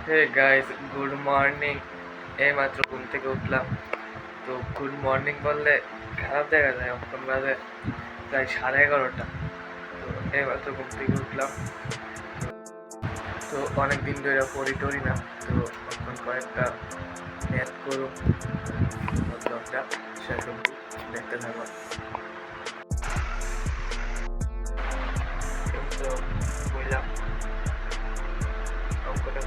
Hey guys, good morning. এইমাত্র ঘুম থেকে উঠলাম। তো গুড মর্নিং বললে খারাপ দেখা যায়। এখন বাজে প্রায় 11:30। তো এইমাত্র ঘুম থেকে উঠলাম। তো অনেক দিন ধরে পড়ি টরি না। তো এখন কয়েকটা ম্যাথ করুন, ব্লগটা শেষ অব্দি দেখতে থাকো। তো বললাম অঙ্কটা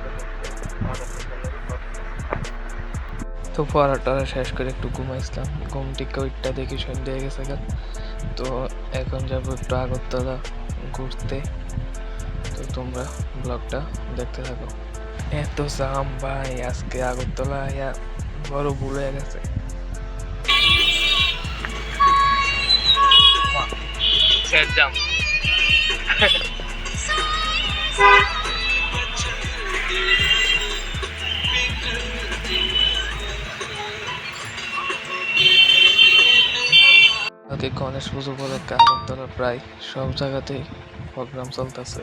তো পড়াটা শেষ করে একটু ঘুমাইছিলাম। ঘুম থেকে ওইটা দেখি সন্ধ্যা হয়ে গেছে গা। তো এখন যাবো একটু আগরতলা ঘুরতে। তো তোমরা ব্লগটা দেখতে থাকো। এত জাম ভাই, আজকে আগরতলা ইয়া বড় ভুল হয়ে গেছে। জাম আজকে গণেশ পুজো উপলক্ষে আগরতলা প্রায় সব জায়গাতেই প্রোগ্রাম চলতেছে।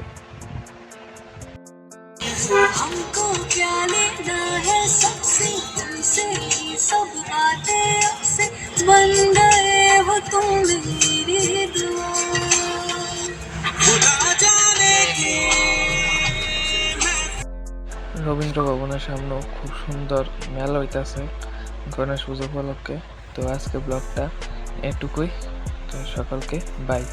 हमको क्या लेना है सबसे, तुमसे ही सब आते से बन गए हो तुम मेरी दुआ। রবীন্দ্র ভবনের সামনেও খুব সুন্দর মেলা হইতাছে গণেশ পুজো উপলক্ষে। তো আজকে ব্লগটা এটুকুই। তো সকলকে বাই।